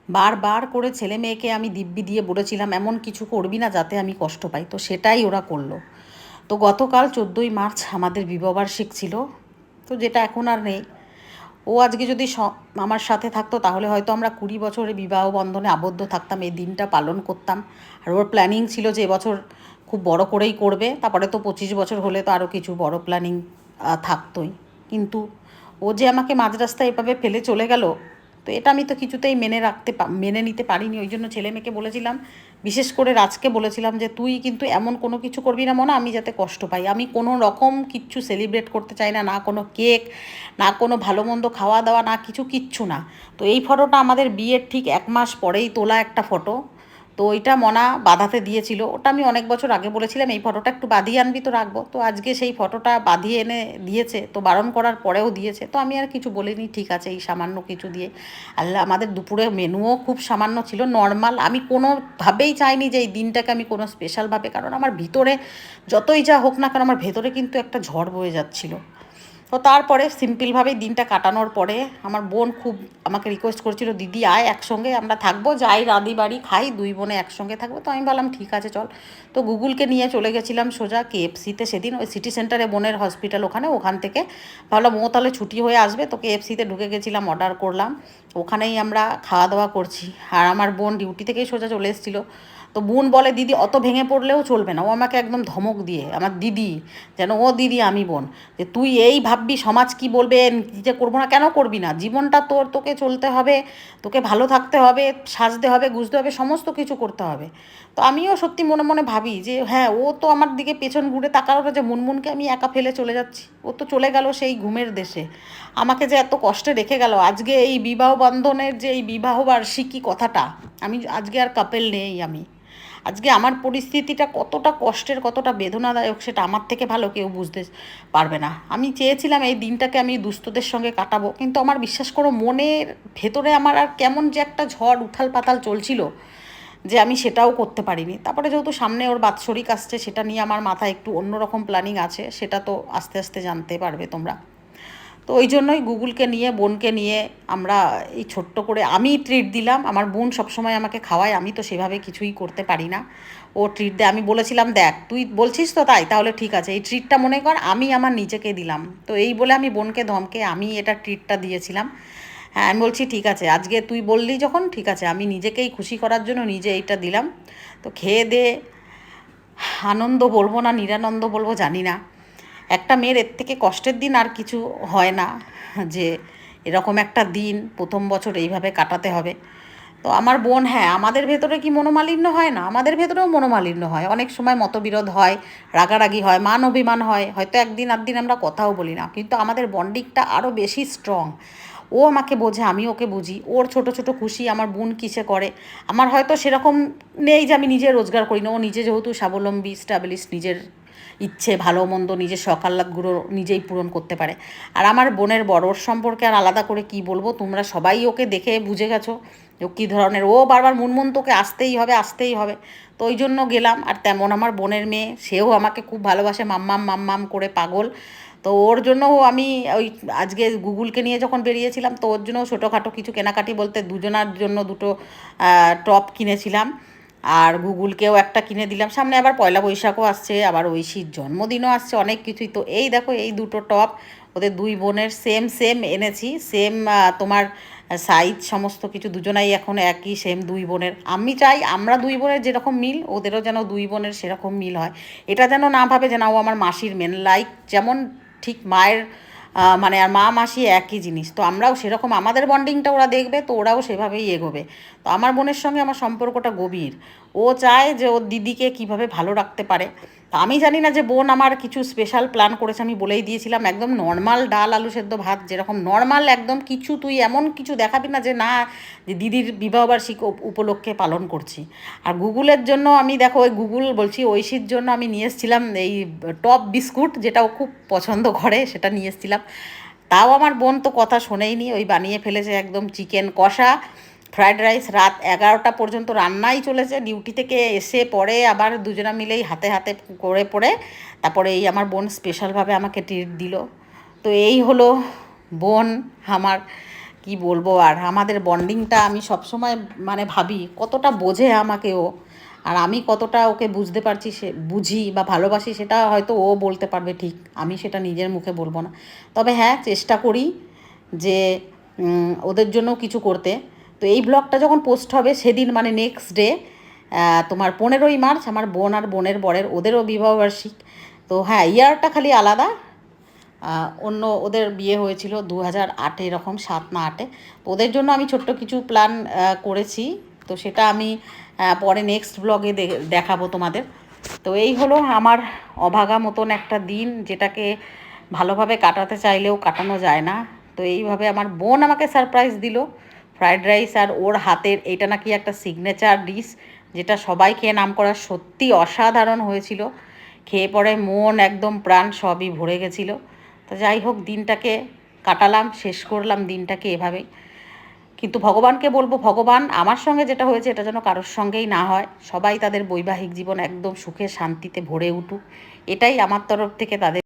বারবার করে ছেলে মেয়েকে আমি দিব্যি দিয়ে বলেছিলাম এমন কিছু করবি না যাতে আমি কষ্ট পাই, তো সেটাই ওরা করলো। তো গতকাল 14ই মার্চ আমাদের বিবাহবার্ষিক ছিল, তো যেটা এখন আর নেই। ও আজকে যদি আমার সাথে থাকতো তাহলে হয়তো আমরা 20 বছরে বিবাহ বন্ধনে আবদ্ধ থাকতাম, এই দিনটা পালন করতাম। আর ওর প্ল্যানিং ছিল যে এবছর খুব বড় করেই করবে, তারপরে তো 25 বছর হলে তো আরও কিছু বড় প্ল্যানিং থাকতোই। কিন্তু ও যে আমাকে মাঝ রাস্তায় এভাবে ফেলে চলে গেল, তো এটা আমি তো কিছুতেই মেনে নিতে পারিনি। ওই জন্য ছেলে মেয়েকে বলেছিলাম, বিশেষ করে রাজকে বলেছিলাম যে তুই কিন্তু এমন কোনো কিছু করবি না মনে, আমি যাতে কষ্ট পাই। আমি কোনো রকম কিচ্ছু সেলিব্রেট করতে চাই না, না কোনো কেক, না কোনো ভালো মন্দ খাওয়া দাওয়া, না কিচ্ছু না। তো এই ফটোটা আমাদের বিয়ের ঠিক 1 মাস পরেই তোলা একটা ফটো। তো ওইটা মনা বাঁধাতে দিয়েছিল, ওটা আমি অনেক বছর আগে বলেছিলাম এই ফটোটা একটু বাঁধিয়ে আনবি তো রাখবো। তো আজকে সেই ফটোটা বাঁধিয়ে এনে দিয়েছে, তো বারণ করার পরেও দিয়েছে। তো আমি আর কিছু বলিনি, ঠিক আছে এই সামান্য কিছু দিয়ে। আল্লাহ, আমাদের দুপুরে মেনুও খুব সামান্য ছিল, নর্মাল। আমি কোনোভাবেই চাইনি যে এই দিনটাকে আমি কোনো স্পেশালভাবে, কারণ আমার ভিতরে যতই যা হোক না কারণ আমার ভেতরে কিন্তু একটা ঝড় বয়ে যাচ্ছিলো। তো তারপরে সিম্পলভাবেই দিনটা কাটানোর পরে আমার বোন খুব আমাকে রিকোয়েস্ট করছিল, দিদি আয় একসঙ্গে আমরা থাকবো, যাই রাঁধি বাড়ি খাই, দুই বোনে একসঙ্গে থাকবো। তো আমি বললাম ঠিক আছে চল। তো গুগলকে নিয়ে চলে গেছিলাম সোজা কেএফসিতে, সেদিন ওই সিটি সেন্টারে বোনের হসপিটাল ওখান থেকে ভাবলাম ও তাহলে ছুটি হয়ে আসবে, তো কেএফসিতে ঢুকে গেছিলাম, অর্ডার করলাম। ওখানেই আমরা খাওয়া দাওয়া করছি। আর আমার বোন ডিউটি থেকেই সোজা চলে এসেছিলো। তো বোন বলে, দিদি অত ভেঙে পড়লেও চলবে না। ও আমাকে একদম ধমক দিয়ে, আমার দিদি যেন ও দিদি আমি বোন, যে তুই এই ভাববি সমাজ কি বলবে, নিজে করবো না, কেন করবি না, জীবনটা তোর, তোকে চলতে হবে, তোকে ভালো থাকতে হবে, সাজতে হবে, গুজতে হবে, সমস্ত কিছু করতে হবে। তো আমিও সত্যি মনে মনে ভাবি যে হ্যাঁ, ও তো আমার দিকে পেছন ঘুরে তাকালো না যে মুনমুনকে আমি একা ফেলে চলে যাচ্ছি। ও তো চলে গেল সেই ঘুমের দেশে, আমাকে যে এত কষ্টে রেখে গেল। আজকে এই বিবাহ বন্ধনের যে এই বিবাহ বার্ষিকী কথাটা, আমি আজকে আর কাপেল নেই আমি। আজকে আমার পরিস্থিতিটা কতটা কষ্টের, কতটা বেদনাদায়ক সেটা আমার থেকে ভালো কেউ বুঝতে পারবে না। আমি চেয়েছিলাম এই দিনটাকে আমি দুস্থদের সঙ্গে কাটাবো, কিন্তু আমার বিশ্বাস করো মনের ভেতরে আমার আর কেমন যে একটা ঝড় উথাল পাতাল চলছিল, যে আমি সেটাও করতে পারিনি। তারপরে যেহেতু সামনে ওর বাৎসরিক আসছে, সেটা নিয়ে আমার মাথায় একটু অন্যরকম প্ল্যানিং আছে, সেটা তো আস্তে আস্তে জানতে পারবে তোমরা। তো ওই জন্যই গুগলকে নিয়ে, বোনকে নিয়ে আমরা এই ছোট্ট করে আমি ট্রিট দিলাম। আমার বোন সবসময় আমাকে খাওয়ায়, আমি তো সেভাবে কিছুই করতে পারি না। ও ট্রিট দেয়, আমি বলেছিলাম দেখ তুই বলছিস তো তাই, তাহলে ঠিক আছে এই ট্রিটটা মনে কর আমি আমার নিজেকে দিলাম। তো এই বলে আমি বোনকে ধমকে আমি এটা ট্রিটটা দিয়েছিলাম। হ্যাঁ, আমি বলছি ঠিক আছে আজকে তুই বললি যখন, ঠিক আছে আমি নিজেকেই খুশি করার জন্য নিজে এইটা দিলাম। তো খেয়ে দে আনন্দ বলবো না নিরানন্দ বলবো জানি না। একটা মেয়ের এর থেকে কষ্টের দিন আর কিছু হয় না, যে এরকম একটা দিন প্রথম বছর এইভাবে কাটাতে হবে। তো আমার বোন, হ্যাঁ আমাদের ভেতরে কি মনোমালিন্য হয় না, আমাদের ভেতরেও মনোমালিন্য হয়, অনেক সময় মতবিরোধ হয়, রাগারাগি হয়, মান অভিমান হয়, হয়তো একদিন আধদিন আমরা কথাও বলি না, কিন্তু আমাদের বন্ডিংটা আরও বেশি স্ট্রং। ও আমাকে বোঝে, আমি ওকে বুঝি, ওর ছোট ছোট খুশি আমার বোন কিসে করে। আমার হয়তো সেরকম নেই যে আমি নিজে রোজগার করি না, ও নিজে যেহেতু স্বাবলম্বী, স্ট্যাবলিশ, নিজের ইচ্ছে ভালো মন্দ নিজের শখ আহ্লাদগুলো নিজেই পূরণ করতে পারে। আর আমার বোনের বড়োর সম্পর্কে আর আলাদা করে কি বলবো, তোমরা সবাই ওকে দেখে বুঝে গেছো ও কী ধরনের। ও বারবার মুনমুন তোকে আসতেই হবে আসতেই হবে। তো ওই জন্য গেলাম। আর তেমন আমার বোনের মেয়ে, সেও আমাকে খুব ভালোবাসে, মাম্মাম মাম্মাম করে পাগল। তো ওর জন্য আমি ওই আজকে গুগলকে নিয়ে যখন বেরিয়েছিলাম, তো ওর জন্য ছোটোখাটো কিছু কেনাকাটি বলতে দুজনার জন্য দুটো টপ কিনেছিলাম। আর গুগলকেও একটা কিনে দিলাম। সামনে আবার পয়লা বৈশাখও আসছে, আবার ঐশীর জন্মদিনও আসছে, অনেক কিছুই। তো এই দেখো এই দুটো টপ ওদের দুই বোনের সেম সেম এনেছি, সেম তোমার সাইজ সমস্ত কিছু, দুজনাই এখন একই সেম দুই বোনের। আমি চাই আমরা দুই বোনের যেরকম মিল ওদেরও যেন দুই বোনের সেরকম মিল হয়। এটা যেন না ভাবে যে না ও আমার মাসির মেন, লাইক যেমন ঠিক মায়ের মানে আর মা মাসি একই জিনিস, তো আমরাও সেরকম আমাদের বন্ডিংটা ওরা দেখবে, তো ওরাও সেভাবেই এগোবে। তো আমার বোনের সঙ্গে আমার সম্পর্কটা গভীর। ও চায় যে ওর দিদিকে কিভাবে ভালো রাখতে পারে। তা আমি জানি না যে বোন আমার কিছু স্পেশাল প্ল্যান করেছে, আমি বলেই দিয়েছিলাম একদম নর্মাল ডাল আলু সেদ্ধ ভাত, যেরকম নর্মাল একদম কিছু, তুই এমন কিছু দেখাবি না যে না যে দিদির বিবাহবার্ষিকী উপলক্ষে পালন করছি। আর গুগলের জন্য আমি দেখো ওই গুগল বলছি ঐশীর জন্য আমি নিয়ে এসেছিলাম এই টপ বিস্কুট, যেটা ও খুব পছন্দ করে, সেটা নিয়ে এসেছিলাম। তাও আমার বোন তো কথা শোনেইনি, ওই বানিয়ে ফেলেছে একদম চিকেন কষা, ফ্রায়েড রাইস। রাত 11টা পর্যন্ত রান্নাই চলেছে, ডিউটি থেকে এসে পরে আবার দুজনা মিলেই হাতে হাতে করে পড়ে তারপরে এই আমার বোন স্পেশালভাবে আমাকে ট্রিট দিল। তো এই হলো বোন আমার, কি কি বলবো আর, আমাদের বন্ডিংটা আমি সবসময় মানে ভাবি কতটা বোঝে আমাকে ও, আর আমি কতটা ওকে বুঝতে পারছি, সে বুঝি বা ভালোবাসি সেটা হয়তো ও বলতে পারবে ঠিক, আমি সেটা নিজের মুখে বলবো না। তবে হ্যাঁ, চেষ্টা করি যে ওদের জন্য কিছু করতে। তো এই ব্লগটা যখন পোস্ট হবে সেদিন মানে নেক্সট ডে তোমার 15ই মার্চ আমার বোন আর বোনের বরের ওদেরও বিবাহবার্ষিক। তো হ্যাঁ, ইয়ারটা খালি আলাদা, অন্য ওদের বিয়ে হয়েছিল 2008 এরকম, 7 না 8-এ। তো ওদের জন্য আমি ছোট্ট কিছু প্ল্যান করেছি, তো সেটা আমি পরে নেক্সট ব্লগে দেখাবো তোমাদের। তো এই হলো আমার অভাগা মতন একটা দিন, যেটাকে ভালোভাবে কাটাতে চাইলেও কাটানো যায় না। তো এইভাবে আমার বোন আমাকে সারপ্রাইজ দিল ফ্রায়েড রাইস, আর ওর হাতের এটা নাকি একটা সিগনেচার ডিশ, যেটা সবাই খেয়ে নাম করা, সত্যি অসাধারণ হয়েছিল। খেয়ে পরে মন একদম প্রাণ সবই ভরে গেছিলো। তো যাই হোক, দিনটাকে কাটালাম, শেষ করলাম দিনটাকে এভাবেই। কিন্তু ভগবানকে বলবো, ভগবান আমার সঙ্গে যেটা হয়েছে এটা যেন কারোর সঙ্গেই না হয়, সবাই তাদের বৈবাহিক জীবন একদম সুখে শান্তিতে ভরে উঠুক, এটাই আমার তরফ থেকে তাদের